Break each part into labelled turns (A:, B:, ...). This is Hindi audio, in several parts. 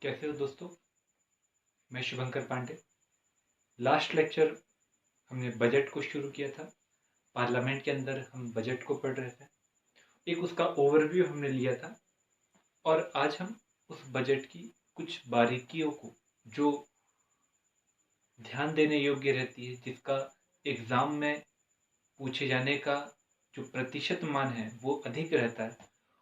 A: कैसे हो दोस्तों? मैं शुभंकर पांडे। लास्ट लेक्चर हमने बजट को शुरू किया था। पार्लियामेंट के अंदर हम बजट को पढ़ रहे थे। एक उसका ओवरव्यू हमने लिया था और आज हम उस बजट की कुछ बारीकियों को, जो ध्यान देने योग्य रहती है, जिसका एग्ज़ाम में पूछे जाने का जो प्रतिशत मान है वो अधिक रहता है,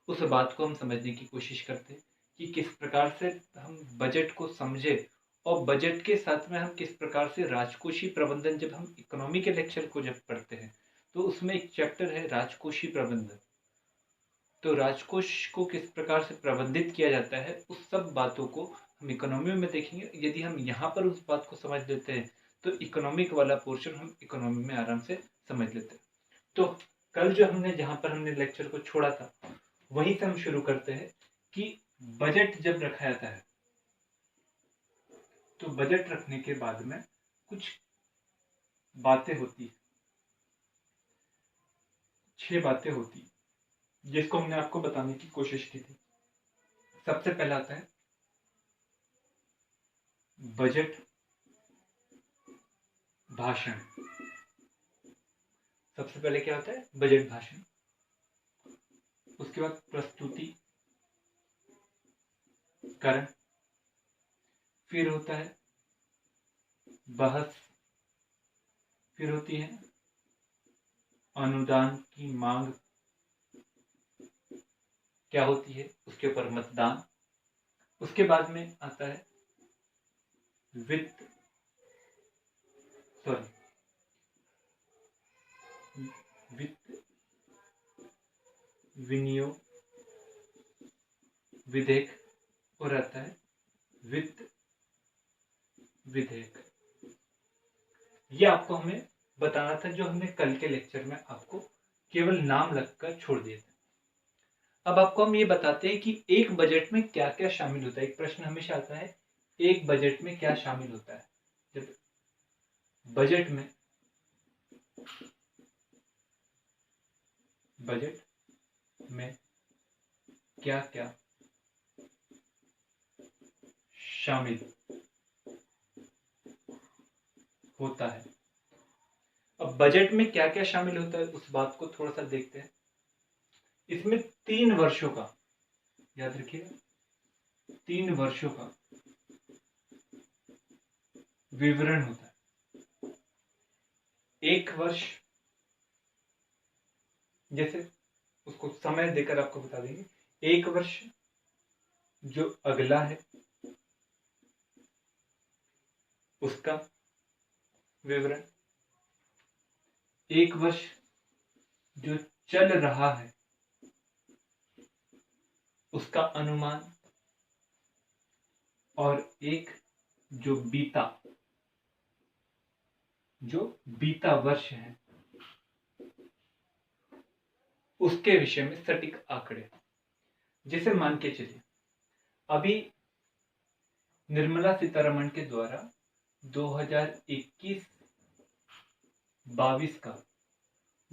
A: उस बात को हम समझने की कोशिश करते हैं कि किस प्रकार से हम बजट को समझे और बजट के साथ में हम किस प्रकार से राजकोषीय प्रबंधन, जब हम इकोनॉमी के लेक्चर को जब पढ़ते हैं तो उसमें एक चैप्टर है राजकोषीय प्रबंधन। तो राजकोष को किस प्रकार से प्रबंधित किया जाता है, उस सब बातों को हम इकोनॉमी में देखेंगे। यदि हम यहाँ पर उस बात को समझ लेते हैं तो इकोनॉमिक वाला पोर्शन हम इकोनॉमी में आराम से समझ लेते हैं। तो कल जो हमने जहाँ पर हमने लेक्चर को छोड़ा था वहीं से हम शुरू करते हैं कि बजट जब रखा जाता है तो बजट रखने के बाद में कुछ बातें होती है, 6 बातें होती है, जिसको हमने आपको बताने की कोशिश की थी। सबसे पहला आता है बजट भाषण। सबसे पहले क्या होता है? बजट भाषण। उसके बाद प्रस्तुतिकरण, फिर होता है बहस, फिर होती है अनुदान की मांग क्या होती है, उसके ऊपर मतदान। उसके बाद में आता है वित्त विनियोग विधेयक और आता है वित्त विधेयक। ये आपको हमें बताना था, जो हमने कल के लेक्चर में आपको केवल नाम लगकर छोड़ दिए थे। अब आपको हम ये बताते हैं कि एक बजट में क्या क्या शामिल होता है। एक प्रश्न हमेशा आता है, एक बजट में क्या शामिल होता है। जब बजट में क्या क्या शामिल होता है। अब बजट में क्या क्या शामिल होता है उस बात को थोड़ा सा देखते हैं। इसमें 3 वर्षों का, याद रखिएगा, 3 वर्षों का विवरण होता है। एक वर्ष, जैसे उसको समय देकर आपको बता देंगे, एक वर्ष जो अगला है उसका विवरण, एक वर्ष जो चल रहा है उसका अनुमान, और एक जो बीता वर्ष है उसके विषय में सटीक आंकड़े। जैसे मान के चलिए, अभी निर्मला सीतारमण के द्वारा 2021-22 का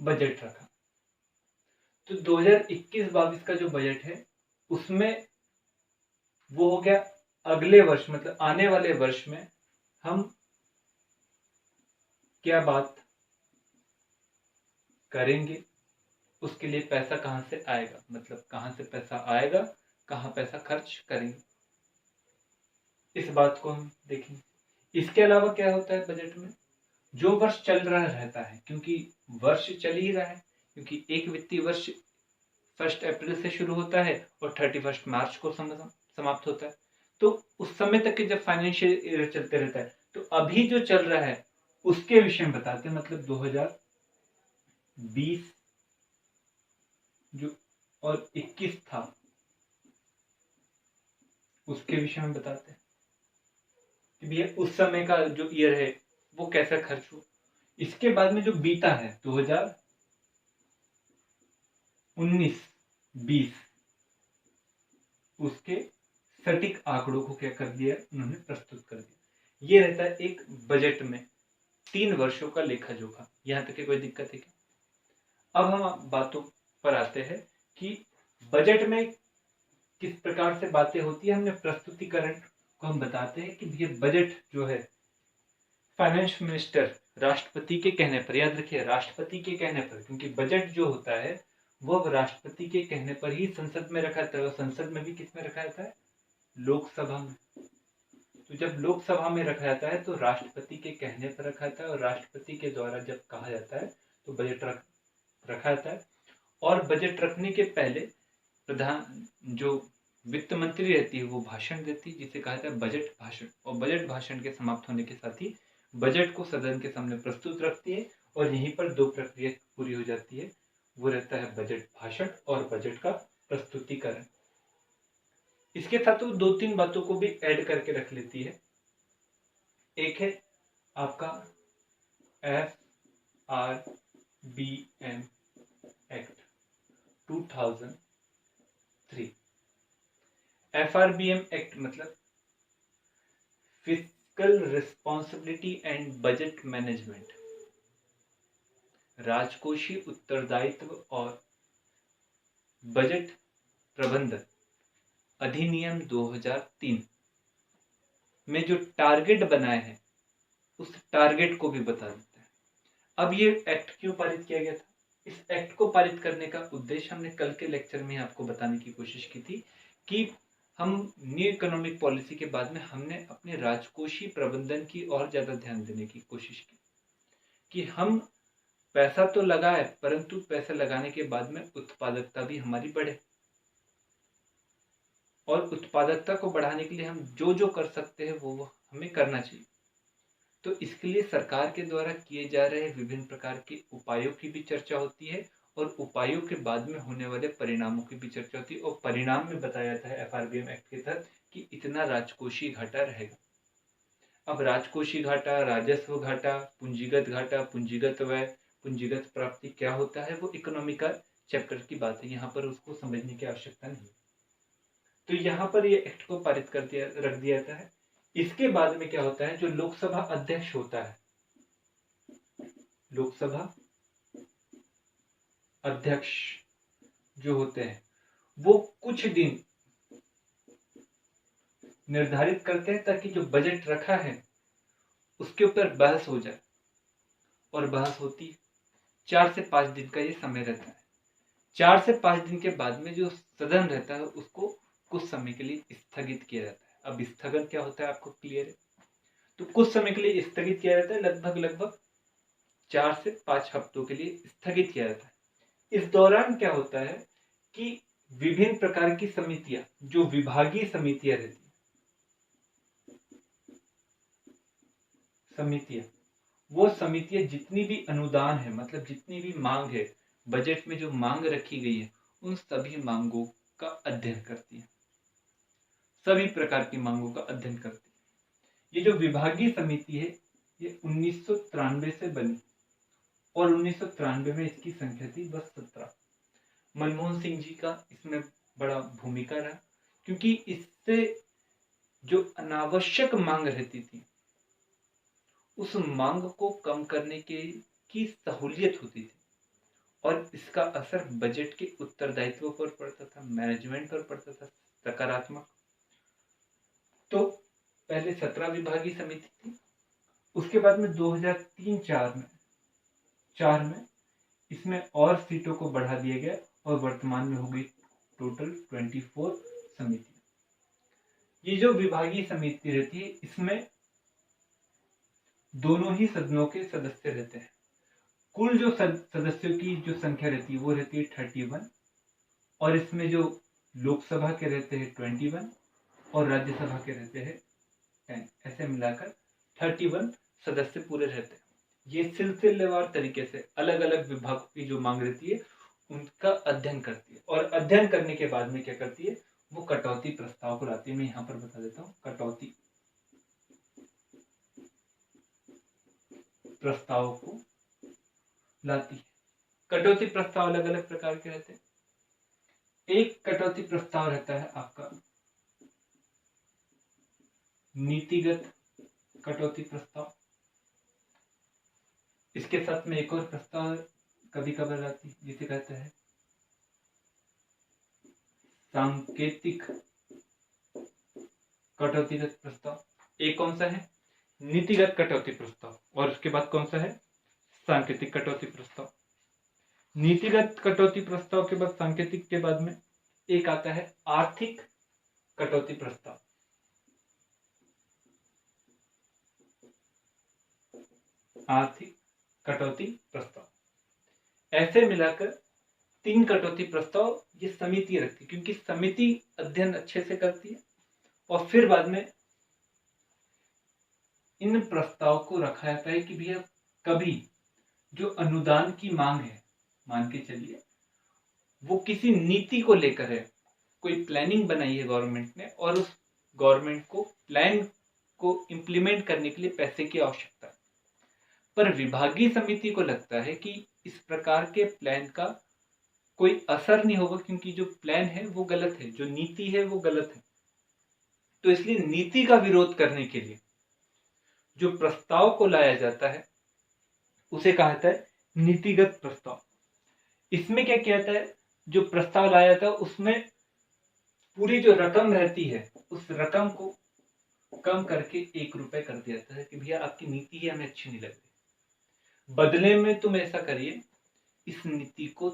A: बजट रखा। तो 2021-22 का जो बजट है उसमें वो हो गया अगले वर्ष, मतलब आने वाले वर्ष में हम क्या बात करेंगे, उसके लिए पैसा कहां से आएगा, मतलब कहां से पैसा आएगा, कहां पैसा खर्च करेंगे, इस बात को हम देखेंगे। इसके अलावा क्या होता है बजट में, जो वर्ष चल रहा रहता है, क्योंकि वर्ष चल ही रहा है, क्योंकि एक वित्तीय वर्ष 1 अप्रैल से शुरू होता है और 31 मार्च को समाप्त होता है। तो उस समय तक के जब फाइनेंशियल ईयर चलते रहता है, तो अभी जो चल रहा है उसके विषय में बताते हैं, मतलब 2020 जो और 21 था उसके विषय में बताते हैं कि भैया उस समय का जो ईयर है वो कैसा खर्च हुआ। इसके बाद में जो बीता है 2019-20 उसके सटीक आंकड़ों को क्या कर दिया, उन्होंने प्रस्तुत कर दिया। ये रहता है एक बजट में 3 वर्षों का लेखा जोखा। यहां तक की कोई दिक्कत है क्या? अब हम बातों पर आते हैं कि बजट में किस प्रकार से बातें होती है। हमने प्रस्तुतिकरण को हम बताते हैं कि ये बजट जो है फाइनेंस मिनिस्टर राष्ट्रपति के कहने पर, याद रखिए राष्ट्रपति के कहने पर, क्योंकि बजट जो होता है वो राष्ट्रपति के कहने पर ही संसद में रखा जाता है। और संसद में भी किस में रखा जाता है? लोकसभा में। तो जब लोकसभा में रखा जाता है तो राष्ट्रपति के कहने पर रखा जाता है, और राष्ट्रपति के द्वारा जब कहा जाता है तो बजट रखा जाता है। और बजट रखने के पहले प्रधान जो वित्त मंत्री रहती है वो भाषण देती है, जिसे कहा जाता है बजट भाषण। और बजट भाषण के समाप्त होने के साथ ही बजट को सदन के सामने प्रस्तुत रखती है, और यहीं पर दो प्रक्रिया पूरी हो जाती है। वो रहता है बजट भाषण और बजट का प्रस्तुतिकरण। इसके साथ वो दो तीन बातों को भी ऐड करके रख लेती है। एक है आपका FRBM एक्ट 2003। FRBM एक्ट मतलब fiscal responsibility and budget management, राजकोषीय उत्तरदायित्व और बजट प्रबंधन अधिनियम 2003 में जो टारगेट बनाए हैं उस टारगेट को भी बता देता है। अब ये एक्ट क्यों पारित किया गया था? इस एक्ट को पारित करने का उद्देश्य हमने कल के लेक्चर में आपको बताने की कोशिश की थी कि हम न्यू इकोनॉमिक पॉलिसी के बाद में हमने अपने राजकोषीय प्रबंधन की और ज्यादा ध्यान देने की कोशिश की कि हम पैसा तो लगाए परंतु पैसा लगाने के बाद में उत्पादकता भी हमारी बढ़े, और उत्पादकता को बढ़ाने के लिए हम जो जो कर सकते हैं वो हमें करना चाहिए। तो इसके लिए सरकार के द्वारा किए जा रहे विभिन्न प्रकार के उपायों की भी चर्चा होती है, और उपायों के बाद में होने वाले परिणामों की भी चर्चा होती है। और परिणाम में बताया जाता है FRBM एक्ट के तहत कि इतना राजकोषीय घाटा रहेगा। अब राजकोषीय घाटा, राजस्व घाटा, पूंजीगत घाटा, पूंजीगत व्यय, पूंजीगत प्राप्ति क्या होता है वो इकोनॉमी का चैप्टर की बात है, यहाँ पर उसको समझने की आवश्यकता नहीं। तो यहाँ पर ये एक्ट को पारित कर दिया रख दिया जाता है। इसके बाद में क्या होता है, जो लोकसभा अध्यक्ष होता है, लोकसभा अध्यक्ष जो होते हैं वो कुछ दिन निर्धारित करते हैं ताकि जो बजट रखा है उसके ऊपर बहस हो जाए, और बहस होती है। 4 से 5 दिन का ये समय रहता है। 4 से 5 दिन के बाद में जो सदन रहता है उसको कुछ समय के लिए स्थगित किया जाता है। अब स्थगन क्या होता है आपको क्लियर है? तो कुछ समय के लिए स्थगित किया जाता है, लगभग 4 से 5 हफ्तों के लिए स्थगित किया जाता है। इस दौरान क्या होता है कि विभिन्न प्रकार की समितियां, जो विभागीय समितियां रहती है, वो समितियां जितनी भी अनुदान है, मतलब जितनी भी मांग है, बजट में जो मांग रखी गई है उन सभी मांगों का अध्ययन करती है, सभी प्रकार की मांगों का अध्ययन करती है। ये जो विभागीय समिति है ये 1993 से बनी, और 1993 में इसकी संख्या थी बस 17। मनमोहन सिंह जी का इसमें बड़ा भूमिका रहा, क्योंकि इससे जो अनावश्यक मांग रहती थी उस मांग को कम करने की सहूलियत होती थी, और इसका असर बजट के उत्तरदायित्व पर पड़ता था, मैनेजमेंट पर पड़ता था सकारात्मक। तो पहले 17 विभागीय समिति थी, उसके बाद में 2003-4 में इसमें और सीटों को बढ़ा दिया गया, और वर्तमान में हो गई टोटल 24 समिति। ये जो विभागीय समिति रहती है इसमें दोनों ही सदनों के सदस्य रहते हैं। कुल जो सदस्यों की जो संख्या रहती है वो रहती है 31, और इसमें जो लोकसभा के रहते हैं 21 और राज्यसभा के रहते हैं 10, ऐसे मिलाकर 31 सदस्य पूरे रहते हैं। ये सिलसिलेवार तरीके से अलग अलग विभागों की जो मांग रहती है उनका अध्ययन करती है, और अध्ययन करने के बाद में क्या करती है, वो कटौती प्रस्ताव को लाती है। मैं यहाँ पर बता देता हूँ, कटौती प्रस्ताव को लाती है। कटौती प्रस्ताव अलग अलग प्रकार के रहते हैं। एक कटौती प्रस्ताव रहता है आपका नीतिगत कटौती प्रस्ताव। इसके साथ में एक और प्रस्ताव कभी कभार आती है जिसे कहते हैं सांकेतिक कटौतीगत प्रस्ताव। एक कौन सा है? नीतिगत कटौती प्रस्ताव। और उसके बाद कौन सा है? सांकेतिक कटौती प्रस्ताव। नीतिगत कटौती प्रस्ताव के बाद, सांकेतिक के बाद में एक आता है आर्थिक कटौती प्रस्ताव। आर्थिक कटौती प्रस्ताव। ऐसे मिलाकर 3 कटौती प्रस्ताव ये समिति रखती है, क्योंकि समिति अध्ययन अच्छे से करती है और फिर बाद में इन प्रस्ताव को रखा जाता है कि भैया कभी जो अनुदान की मांग है, मान के चलिए वो किसी नीति को लेकर है, कोई प्लानिंग बनाई है गवर्नमेंट ने और उस गवर्नमेंट को प्लान को इम्प्लीमेंट करने के लिए पैसे की आवश्यकता है, पर विभागीय समिति को लगता है कि इस प्रकार के प्लान का कोई असर नहीं होगा, क्योंकि जो प्लान है वो गलत है, जो नीति है वो गलत है। तो इसलिए नीति का विरोध करने के लिए जो प्रस्ताव को लाया जाता है उसे कहा जाता है नीतिगत प्रस्ताव। इसमें क्या किया जाता है, जो प्रस्ताव लाया जाता है उसमें पूरी जो रकम रहती है उस रकम को कम करके 1 रुपए कर दिया जाता है कि भैया आपकी नीति ही हमें अच्छी नहीं लग रही, बदले में तुम ऐसा करिए, इस नीति को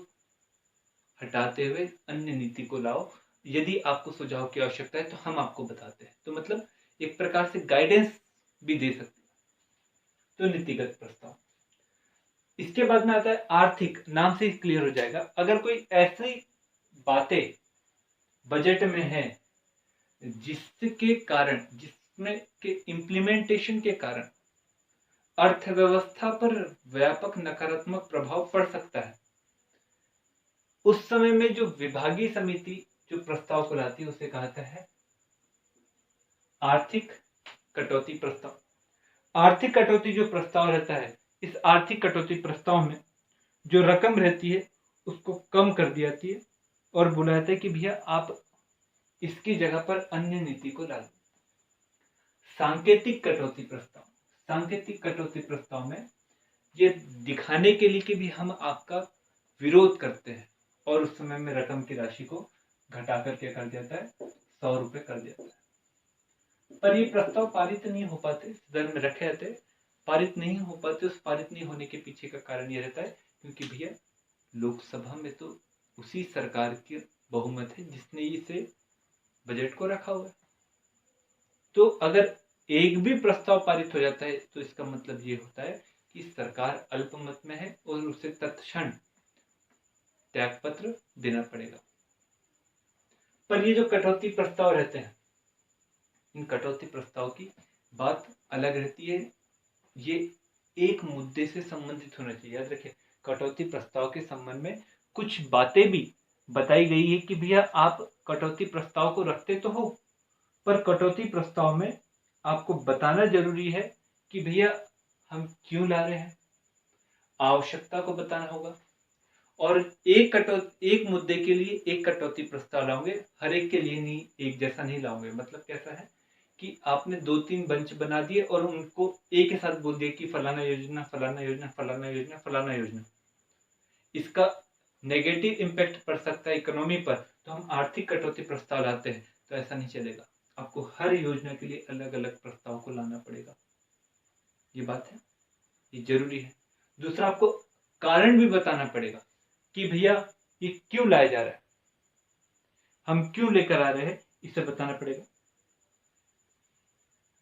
A: हटाते हुए अन्य नीति को लाओ, यदि आपको सुझाव की आवश्यकता है तो हम आपको बताते हैं। तो मतलब एक प्रकार से गाइडेंस भी दे सकते हैं। तो नीतिगत प्रस्ताव। इसके बाद में आता है आर्थिक। नाम से ही क्लियर हो जाएगा, अगर कोई ऐसी बातें बजट में है जिसके कारण, जिसमें के इम्प्लीमेंटेशन के कारण अर्थव्यवस्था पर व्यापक नकारात्मक प्रभाव पड़ सकता है, उस समय में जो विभागीय समिति जो प्रस्ताव को लाती है उसे कहा जाता है आर्थिक कटौती प्रस्ताव। आर्थिक कटौती जो प्रस्ताव रहता है, इस आर्थिक कटौती प्रस्ताव में जो रकम रहती है उसको कम कर दी जाती है और बोला जाता है कि भैया आप इसकी जगह पर अन्य नीति को ला दो। सांकेतिक कटौती प्रस्ताव। सांकेतिक कटौती प्रस्ताव में ये दिखाने के लिए कि भी हम आपका विरोध करते हैं और उस समय में रकम की राशि को घटाकर क्या कर दिया जाता है, 100 रुपए कर दिया जाता है। पर ये प्रस्ताव पारित नहीं हो पाते, सदन में रखे जाते, पारित नहीं हो पाते। उस पारित नहीं होने के पीछे का कारण ये रहता है क्योंकि भैया लोकसभा में तो उसी सरकार की बहुमत है जिसने इसे बजट को रखा हुआ है। तो अगर एक भी प्रस्ताव पारित हो जाता है तो इसका मतलब ये होता है कि सरकार अल्पमत में है और उसे तत्क्षण त्यागपत्र देना पड़ेगा। पर ये जो कटौती प्रस्ताव रहते हैं, इन कटौती प्रस्ताव की बात अलग रहती है। ये एक मुद्दे से संबंधित होना चाहिए। याद रखिए, कटौती प्रस्ताव के संबंध में कुछ बातें भी बताई गई है कि भैया आप कटौती प्रस्ताव को रखते तो हो, पर कटौती प्रस्ताव में आपको बताना जरूरी है कि भैया हम क्यों ला रहे हैं, आवश्यकता को बताना होगा। और एक मुद्दे के लिए एक कटौती प्रस्ताव लाओगे, हर एक के लिए नहीं, एक जैसा नहीं लाओगे। मतलब कैसा है कि आपने 2-3 बंच बना दिए और उनको एक ही साथ बोल दिया कि फलाना योजना, फलाना योजना, फलाना योजना, फलाना योजना। इसका नेगेटिव इम्पैक्ट पड़ सकता है इकोनॉमी पर, तो हम आर्थिक कटौती प्रस्ताव लाते हैं। तो ऐसा नहीं चलेगा, आपको हर योजना के लिए अलग अलग प्रस्ताव को लाना पड़ेगा। ये बात है, ये जरूरी है। दूसरा, आपको कारण भी बताना पड़ेगा कि भैया ये क्यों लाया जा रहा है, हम क्यों लेकर आ रहे हैं, इसे बताना पड़ेगा।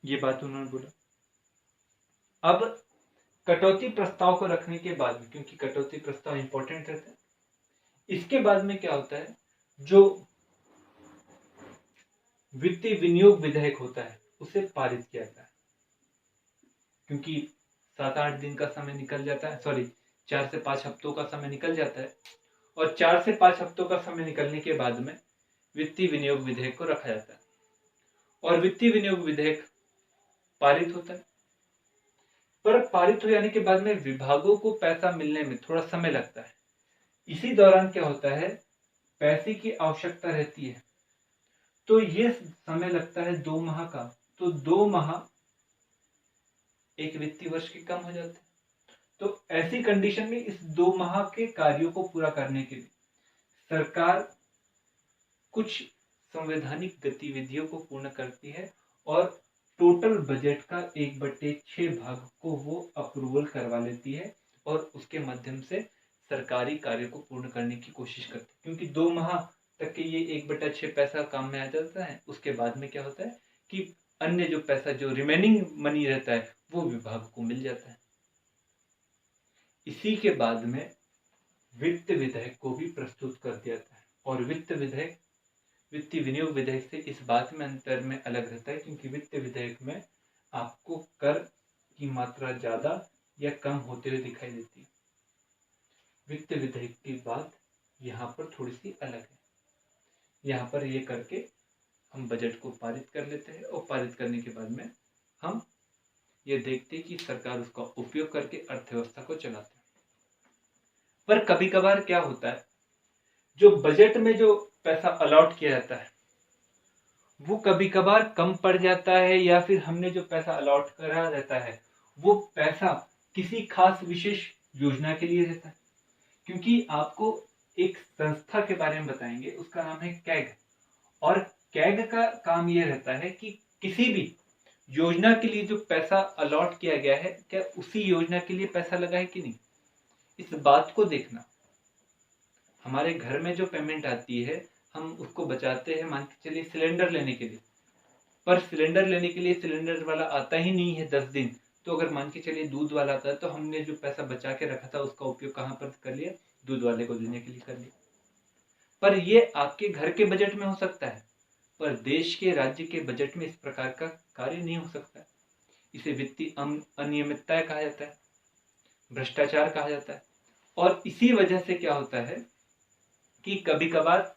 A: ये बात उन्होंने बोला। अब कटौती प्रस्ताव को रखने के बाद में, क्योंकि कटौती प्रस्ताव इंपॉर्टेंट रहता है, इसके बाद में क्या होता है, जो वित्तीय विनियोग विधेयक होता है उसे पारित किया जाता है। क्योंकि 7-8 दिन का समय निकल जाता है, सॉरी 4 से 5 हफ्तों का समय निकल जाता है, और 4 से 5 हफ्तों का समय निकलने के बाद में वित्तीय विनियोग विधेयक को रखा जाता है और वित्तीय विनियोग विधेयक पारित होता है। पर पारित हो जाने के बाद में विभागों को पैसा मिलने में थोड़ा समय लगता है। इसी दौरान क्या होता है, पैसे की आवश्यकता रहती है, तो ये समय लगता है 2 माह का। तो 2 माह एक वित्तीय वर्ष के कम हो जाते हैं। तो ऐसी कंडीशन में इस 2 माह के कार्यों को पूरा करने के लिए सरकार कुछ संवैधानिक गतिविधियों को पूर्ण करती है और टोटल बजट का 1/6 भाग को वो अप्रूवल करवा लेती है और उसके माध्यम से सरकारी कार्य को पूर्ण करने की कोशिश करती है। क्योंकि 2 माह तक के ये 1/6 पैसा काम में आ जाता है। उसके बाद में क्या होता है कि अन्य जो पैसा जो रिमेनिंग मनी रहता है वो विभाग को मिल जाता है। इसी के बाद में वित्त विधेयक को भी प्रस्तुत कर दिया जाता है और वित्तीय विनियोग विधेयक से इस बात में अंतर में अलग रहता है क्योंकि वित्त विधेयक में आपको कर की मात्रा ज्यादा या कम होते हुए दिखाई देती है। वित्त विधेयक की बात यहाँ पर थोड़ी सी अलग है। यहाँ पर ये करके हम बजट को पारित कर लेते हैं और पारित करने के बाद में हम ये देखते हैं कि सरकार उसका उपयोग करके अर्थव्यवस्था को चलाते हैं। पर कभी कभार क्या होता है, जो बजट में जो पैसा अलॉट किया जाता है वो कभी कभार कम पड़ जाता है या फिर हमने जो पैसा अलॉट करा रहता है वो पैसा किसी खास विशेष योजना के लिए रहता है। क्योंकि आपको एक संस्था के बारे में बताएंगे, उसका नाम है कैग। और कैग का काम ये रहता है कि किसी भी योजना के लिए जो पैसा अलॉट किया गया है क्या उसी योजना के लिए पैसा लगा है कि नहीं, इस बात को देखना। हमारे घर में जो पेमेंट आती है हम उसको बचाते हैं, मान के चलिए सिलेंडर लेने के लिए, पर सिलेंडर लेने के लिए सिलेंडर वाला आता ही नहीं है 10 दिन। तो अगर मान के चलिए दूध वाला आता है तो हमने जो पैसा बचा के रखा था उसका उपयोग कहाँ पर कर लिया, दूध वाले को देने के लिए कर लिया। पर ये आपके घर के बजट में हो सकता है, पर देश के राज्य के बजट में इस प्रकार का कार्य नहीं हो सकता। इसे वित्तीय अनियमितता कहा जाता है, भ्रष्टाचार कहा जाता है। और इसी वजह से क्या होता है कि कभी कभार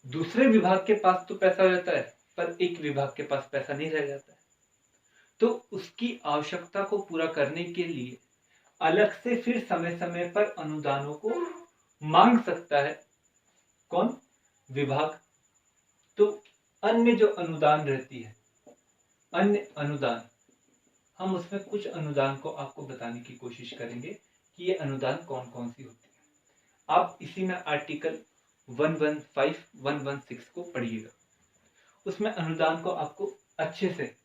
A: दूसरे विभाग के पास तो पैसा हो जाता है पर एक विभाग के पास पैसा नहीं रह जाता है। तो उसकी आवश्यकता को पूरा करने के लिए अलग से फिर समय समय पर अनुदानों को मांग सकता है कौन, विभाग। तो अन्य जो अनुदान रहती है, अन्य अनुदान, हम उसमें कुछ अनुदान को आपको बताने की कोशिश करेंगे कि ये अनुदान कौन कौन सी होती है। आप इसी में आर्टिकल 115, 116 को पढ़िएगा। उसमें अनुदान को आपको अच्छे से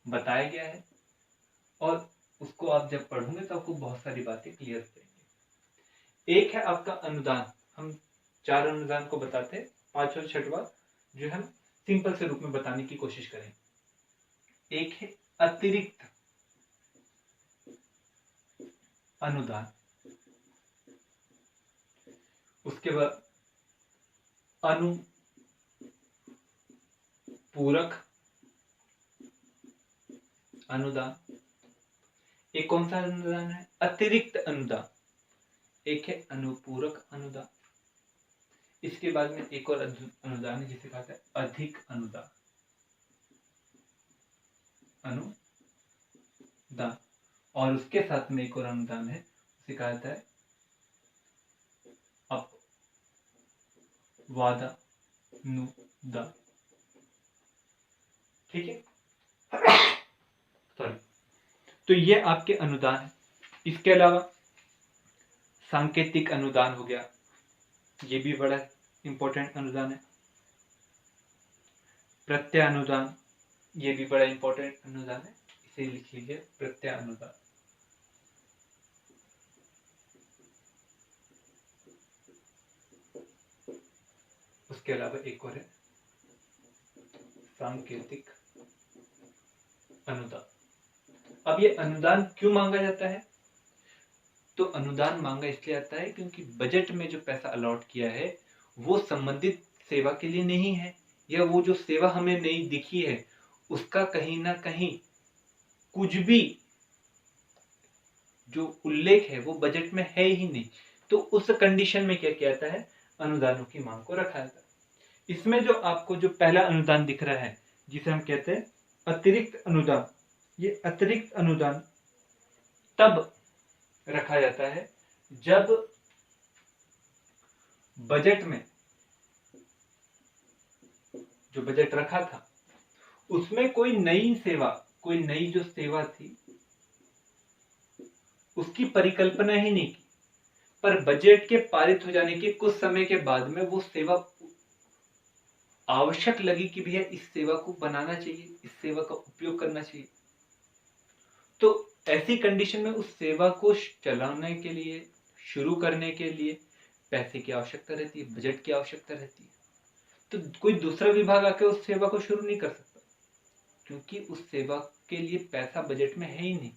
A: बताया गया है और उसको आप जब पढ़ोगे तो आपको बहुत सारी बातें क्लियर हो जाएंगी। एक है आपका अनुदान, हम 4 अनुदान को बताते हैं, 5 और 6वां जो हम सिंपल से रूप में बताने की कोशिश करेंगे। एक है अतिरिक्त अनुदान, उसके बाद अनुपूरक अनुदान। एक कौन सा अनुदान है, अतिरिक्त अनुदान। एक है अनुपूरक अनुदान। इसके बाद में एक और अनुदान है जिसे कहा है अधिक अनुदान, अनुदान। और उसके साथ में एक और अनुदान है उसे कहा जाता है अपवादानुदान। ठीक है, सॉरी। तो ये आपके अनुदान है। इसके अलावा सांकेतिक अनुदान हो गया, ये भी बड़ा इंपॉर्टेंट अनुदान है। प्रत्यय अनुदान, ये भी बड़ा इंपॉर्टेंट अनुदान है, इसे लिख लीजिए प्रत्यय अनुदान। उसके अलावा एक और है सांकेतिक अनुदान। अब ये अनुदान क्यों मांगा जाता है, तो अनुदान मांगा इसलिए आता है क्योंकि बजट में जो पैसा अलॉट किया है वो संबंधित सेवा के लिए नहीं है, या वो जो सेवा हमें नहीं दिखी है उसका कहीं ना कहीं कुछ भी जो उल्लेख है वो बजट में है ही नहीं। तो उस कंडीशन में क्या किया जाता है, अनुदानों की मांग को रखा जाता है। इसमें जो आपको जो पहला अनुदान दिख रहा है जिसे हम कहते हैं अतिरिक्त अनुदान, ये अतिरिक्त अनुदान तब रखा जाता है जब बजट में जो बजट रखा था उसमें कोई नई सेवा, कोई नई जो सेवा थी उसकी परिकल्पना ही नहीं की, पर बजट के पारित हो जाने के कुछ समय के बाद में वो सेवा आवश्यक लगी कि भैया इस सेवा को बनाना चाहिए, इस सेवा का उपयोग करना चाहिए, तो ऐसी कंडीशन में उस सेवा को चलाने के लिए, शुरू करने के लिए पैसे की आवश्यकता रहती है, बजट की आवश्यकता रहती है। तो कोई दूसरा विभाग आकर उस सेवा को शुरू नहीं कर सकता, क्योंकि उस सेवा के लिए पैसा बजट में है ही नहीं।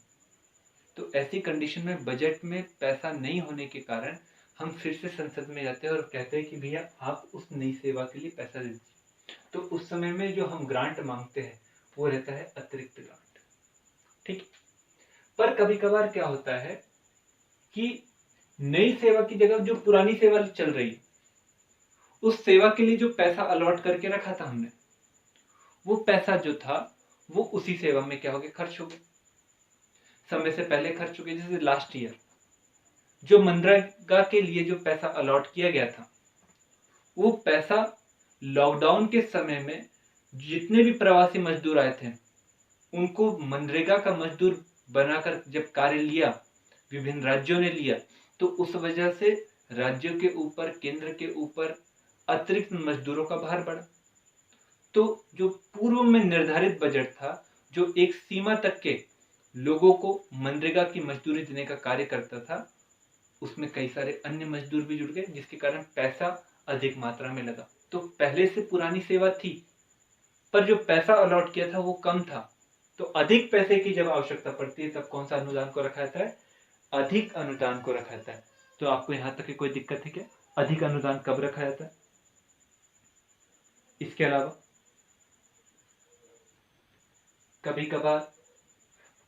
A: तो ऐसी कंडीशन में बजट में पैसा नहीं होने के कारण हम फिर से संसद में जाते हैं और कहते हैं कि भैया आप उस नई सेवा के लिए पैसा दे दीजिए। तो उस समय में जो हम ग्रांट मांगते हैं वो रहता है अतिरिक्त ग्रांट, ठीक। पर कभी कभार क्या होता है कि नई सेवा की जगह जो पुरानी सेवा चल रही है, उस सेवा के लिए जो पैसा अलॉट करके रखा था हमने, वो पैसा जो था वो उसी सेवा में क्या हो गया, खर्च हो गया, समय से पहले खर्च हो गया। जैसे लास्ट ईयर जो मनरेगा के लिए जो पैसा अलॉट किया गया था, वो पैसा लॉकडाउन के समय में जितने भी प्रवासी मजदूर आए थे उनको मनरेगा का मजदूर बनाकर जब कार्य लिया, विभिन्न राज्यों ने लिया, तो उस वजह से राज्यों के ऊपर, केंद्र के ऊपर अतिरिक्त मजदूरों का भार बढ़ा। तो जो पूर्व में निर्धारित बजट था, जो एक सीमा तक के लोगों को मनरेगा की मजदूरी देने का कार्य करता था, उसमें कई सारे अन्य मजदूर भी जुड़ गए, जिसके कारण पैसा अधिक मात्रा में लगा। तो पहले से पुरानी सेवा थी, पर जो पैसा अलॉट किया था वो कम था। तो अधिक पैसे की जब आवश्यकता पड़ती है तब कौन सा अनुदान को रखा जाता है, अधिक अनुदान को रखा जाता है। तो आपको यहां तक की कोई दिक्कत है क्या, अधिक अनुदान कब रखा जाता है? इसके अलावा कभी कभार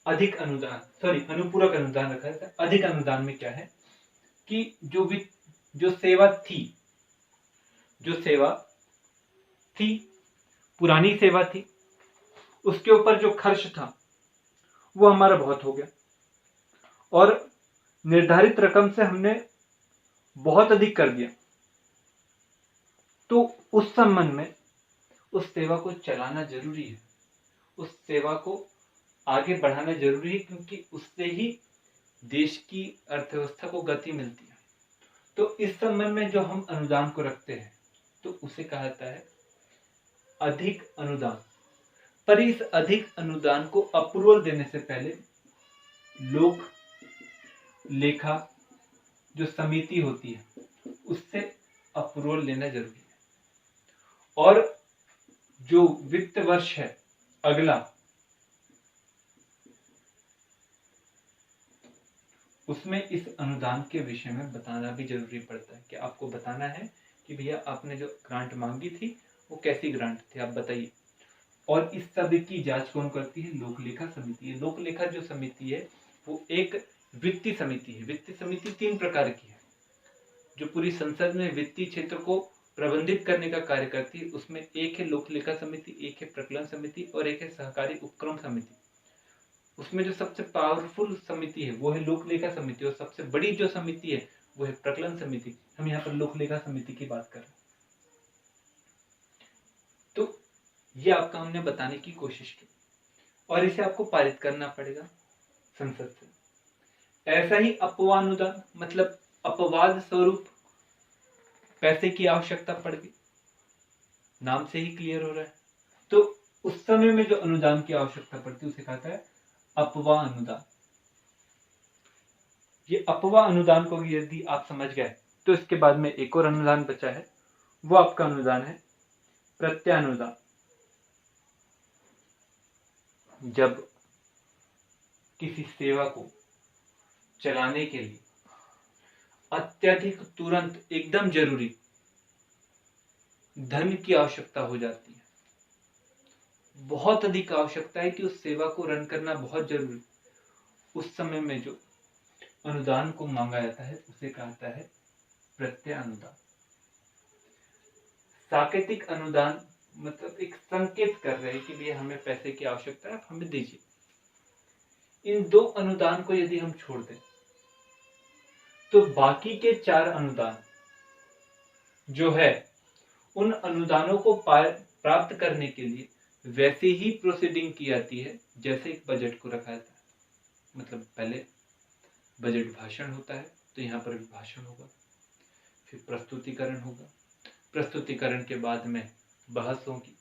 A: अधिक अनुदान, अनुपूरक अनुदान रखा जाता है। अधिक अनुदान में क्या है कि जो सेवा थी, पुरानी सेवा थी, उसके ऊपर जो खर्च था वो हमारा बहुत हो गया और निर्धारित रकम से हमने बहुत अधिक कर दिया। तो उस संबंध में उस सेवा को चलाना जरूरी है, उस सेवा को आगे बढ़ाना जरूरी है, क्योंकि उससे ही देश की अर्थव्यवस्था को गति मिलती है। तो इस संबंध में जो हम अनुदान को रखते हैं तो उसे कहा जाता है अधिक अनुदान। पर इस अधिक अनुदान को अप्रूवल देने से पहले लोक लेखा जो समिति होती है उससे अप्रूवल लेना जरूरी है। और जो वित्त वर्ष है अगला, उसमें इस अनुदान के विषय में बताना भी जरूरी पड़ता है कि आपको बताना है कि भैया आपने जो ग्रांट मांगी थी वो कैसी ग्रांट थी, आप बताइए। और इस सब की जांच कौन करती है, लोक लेखा समिति है। लोक लेखा जो समिति है वो एक वित्तीय समिति है। वित्तीय समिति 3 प्रकार की है जो पूरी संसद में वित्तीय क्षेत्र को प्रबंधित करने का कार्य करती है। उसमें एक है लोक लेखा समिति, एक है प्रकलन समिति और एक है सहकारी उपक्रम समिति। उसमें जो सबसे पावरफुल समिति है वो है लोक लेखा समिति और सबसे बड़ी जो समिति है वो है प्रकलन समिति। हम यहाँ पर लोक लेखा समिति की बात कर रहे हैं। तो ये आपका हमने बताने की कोशिश की और इसे आपको पारित करना पड़ेगा संसद से। ऐसा ही अपवानुदान, मतलब अपवाद स्वरूप पैसे की आवश्यकता पड़ गई, नाम से ही क्लियर हो रहा है। तो उस समय में जो अनुदान की आवश्यकता पड़ती है उसे कहता है अपवा अनुदान। ये अपवा अनुदान को यदि आप समझ गए तो इसके बाद में एक और अनुदान बचा है, वो आपका अनुदान है प्रत्यानुदान। जब किसी सेवा को चलाने के लिए अत्यधिक, तुरंत, एकदम जरूरी धन की आवश्यकता हो जाती है, बहुत अधिक आवश्यकता है कि उस सेवा को रन करना बहुत जरूरी, उस समय में जो अनुदान को मांगा जाता है उसे कहता है प्रत्यानुदान। साकेतिक अनुदान मतलब एक संकेत कर रहे हैं कि भैया हमें पैसे की आवश्यकता है, आप हमें दीजिए। इन 2 अनुदान को यदि हम छोड़ दें तो बाकी के 4 अनुदान जो है उन अनुदानों को प्राप्त करने के लिए वैसे ही प्रोसीडिंग की जाती है जैसे एक बजट को रखा जाता है। मतलब पहले बजट भाषण होता है तो यहाँ पर भाषण होगा, फिर प्रस्तुतिकरण होगा, प्रस्तुतिकरण के बाद में बहस होगी,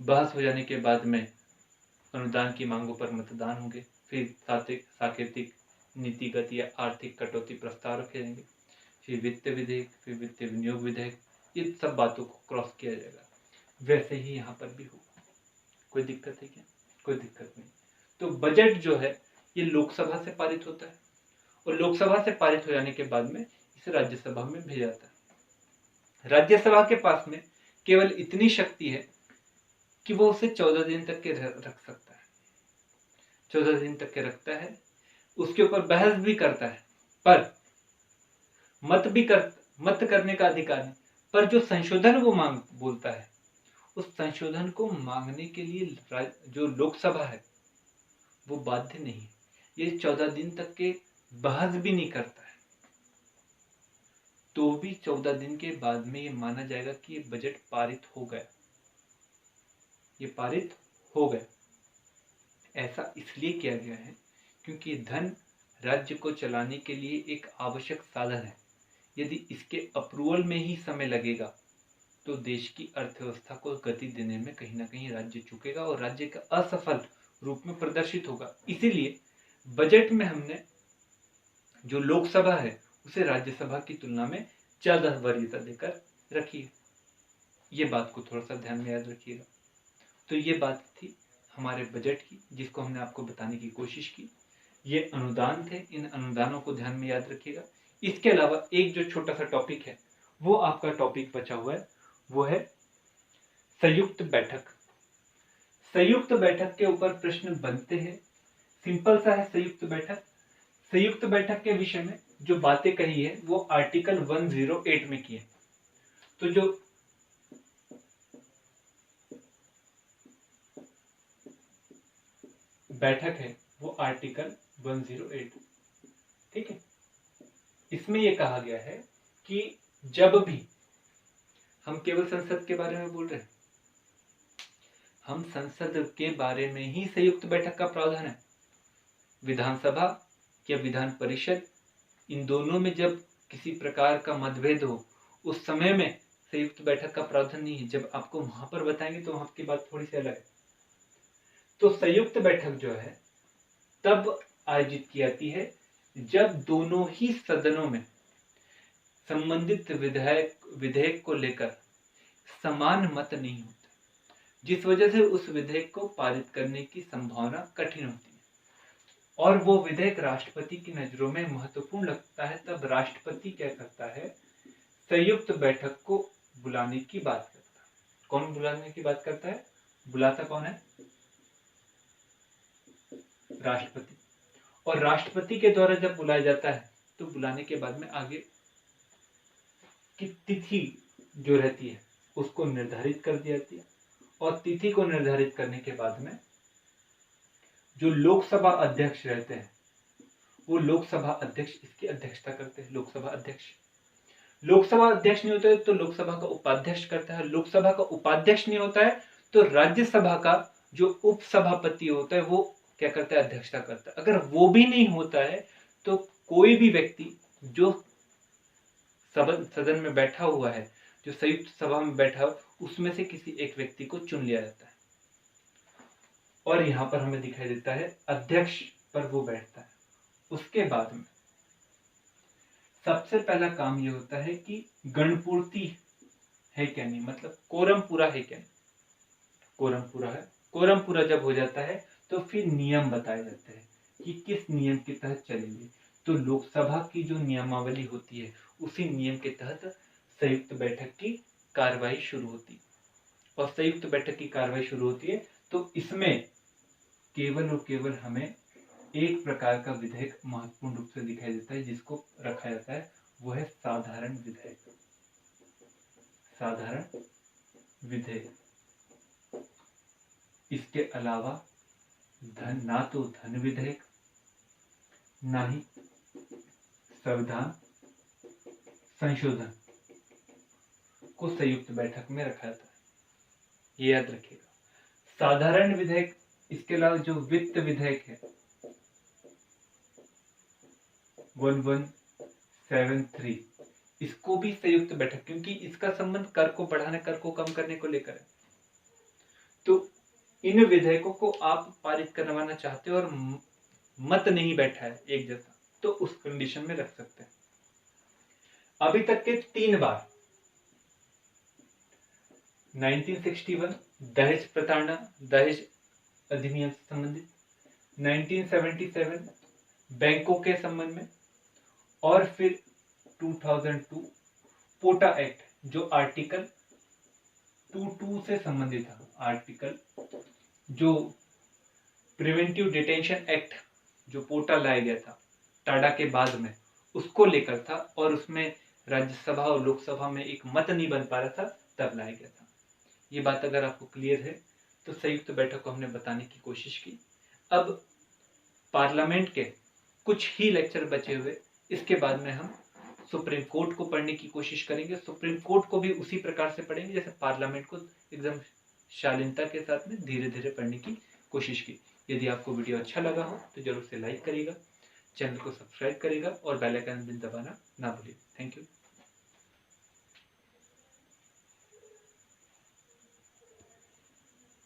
A: बहस हो जाने के बाद में अनुदान की मांगों पर मतदान होंगे, फिर साकेतिक नीतिगत या आर्थिक कटौती प्रस्ताव रखे जाएंगे, फिर वित्त विधेयक, फिर वित्त विनियोग विधेयक, इन सब बातों को क्रॉस किया जाएगा। वैसे ही यहाँ पर भी होगा। कोई दिक्कत है क्या? कोई दिक्कत नहीं। तो बजट जो है ये लोकसभा से पारित होता है और लोकसभा से पारित हो जाने के बाद में इसे राज्यसभा में भेजा जाता है। राज्यसभा के पास में केवल इतनी शक्ति है कि वो उसे 14 दिन तक के रख सकता है, 14 दिन तक के रखता है, उसके ऊपर बहस भी करता है, पर मत करने का अधिकार नहीं, पर जो संशोधन वो मांग बोलता है उस संशोधन को मांगने के लिए जो लोकसभा है वो बाध्य नहीं है। ये 14 दिन तक के बहस भी नहीं करता है, तो भी 14 दिन के बाद में ये माना जाएगा कि ये बजट पारित हो गया, ये पारित हो गया। ऐसा इसलिए किया गया है क्योंकि धन राज्य को चलाने के लिए एक आवश्यक साधन है। यदि इसके अप्रूवल में ही समय लगेगा तो देश की अर्थव्यवस्था को गति देने में कहीं ना कहीं राज्य चूकेगा और राज्य का असफल रूप में प्रदर्शित होगा। इसीलिए बजट में हमने जो लोकसभा है उसे राज्यसभा की तुलना में ज्यादा वरीयता देकर रखी है। ये बात को थोड़ा सा ध्यान में याद रखिएगा। तो ये बात थी हमारे बजट की, जिसको हमने आपको बताने की कोशिश की। ये अनुदान थे, इन अनुदानों को ध्यान में याद रखिएगा। इसके अलावा एक जो छोटा सा टॉपिक है वो आपका टॉपिक बचा हुआ है, वो है संयुक्त बैठक। संयुक्त बैठक के ऊपर प्रश्न बनते हैं, सिंपल सा है संयुक्त बैठक। संयुक्त बैठक के विषय में जो बातें कही है वो आर्टिकल 108 में की है। तो जो बैठक है वो आर्टिकल 108, ठीक है। इसमें यह कहा गया है कि जब भी हम केवल संसद के बारे में बोल रहे हैं, हम संसद के बारे में ही संयुक्त बैठक का प्रावधान है। विधानसभा या विधान परिषद, इन दोनों में जब किसी प्रकार का मतभेद हो उस समय में संयुक्त बैठक का प्रावधान नहीं है। जब आपको वहां पर बताएंगे तो वहां की बात थोड़ी सी अलग है। तो संयुक्त बैठक जो है तब आयोजित की जाती है जब दोनों ही सदनों में संबंधित विधेयक को लेकर समान मत नहीं होते, जिस वजह से उस विधेयक को पारित करने की संभावना कठिन होती है और वो विधेयक राष्ट्रपति की नजरों में महत्वपूर्ण लगता है। तब राष्ट्रपति क्या करता है, संयुक्त बैठक को बुलाने की बात करता है। कौन बुलाने की बात करता है? बुलाता कौन है? राष्ट्रपति। और राष्ट्रपति के द्वारा जब बुलाया जाता है तो बुलाने के बाद में आगे की तिथि जो रहती है उसको निर्धारित कर दी जाती है और तिथि को निर्धारित करने के बाद में जो लोकसभा अध्यक्ष रहते हैं वो लोकसभा अध्यक्ष इसकी अध्यक्षता करते हैं। लोकसभा अध्यक्ष नहीं होता है तो लोकसभा का उपाध्यक्ष करता है। लोकसभा का उपाध्यक्ष नहीं होता है तो राज्यसभा का जो उपसभापति होता है वो क्या करता है? अध्यक्षता करता है। अगर वो भी नहीं होता है तो कोई भी व्यक्ति जो सदन में बैठा हुआ है, जो संयुक्त सभा में बैठा हो, उसमें से किसी एक व्यक्ति को चुन लिया जाता है। और यहां पर हमें दिखाई देता है अध्यक्ष पर वो बैठता है। उसके बाद में सबसे पहला काम ये होता है कि गणपूर्ति है क्या नहीं, मतलब कोरम पूरा है क्या नहीं। कोरम पूरा है। कोरम पूरा जब हो जाता है तो फिर नियम बताए जाते हैं कि किस नियम के तहत चलेंगे। तो लोकसभा की जो नियमावली होती है उसी नियम के तहत संयुक्त बैठक की कार्रवाई शुरू होती है। और संयुक्त बैठक की कार्रवाई शुरू होती है तो इसमें केवल और केवल हमें एक प्रकार का विधेयक महत्वपूर्ण रूप से दिखाई देता है जिसको रखा जाता है, वो है साधारण विधेयक। साधारण विधेयक। इसके अलावा ना तो धन विधेयक ना ही संविधान संशोधन को संयुक्त बैठक में रखा जाता है। ये याद रखिएगा। साधारण विधेयक, इसके अलावा जो वित्त विधेयक है 1173, इसको भी संयुक्त बैठक, क्योंकि इसका संबंध कर को बढ़ाने, कर को कम करने को लेकर है। तो इन विधेयकों को आप पारित करवाना चाहते हो और मत नहीं बैठा है एक जैसा, तो उस कंडीशन में रख सकते हैं। अभी तक के 3 बार 1961 दहेज प्रताड़ना, दहेज अधिनियम से संबंधित, 1977 बैंकों के संबंध में, और फिर 2002 पोटा एक्ट जो आर्टिकल 22 से संबंधित था। आर्टिकल जो प्रिवेंटिव डिटेंशन एक्ट जो पोटा लाया गया था टाडा के बाद में, उसको लेकर था, और उसमें राज्यसभा और लोकसभा में एक मत नहीं बन पा रहा था, तब लाया गया था। ये बात अगर आपको क्लियर है तो संयुक्त बैठक को हमने बताने की कोशिश की। अब पार्लियामेंट के कुछ ही लेक्चर बचे हुए, इसके बाद में हम सुप्रीम कोर्ट को पढ़ने की कोशिश करेंगे। सुप्रीम कोर्ट को भी उसी प्रकार से पढ़ेंगे जैसे पार्लियामेंट को एकदम शालीनता के साथ में धीरे धीरे पढ़ने की कोशिश की। यदि आपको वीडियो अच्छा लगा हो तो जरूर से लाइक करिएगा, चैनल को सब्सक्राइब करिएगा और बेल आइकन भी दबाना ना भूलिए। Thank you.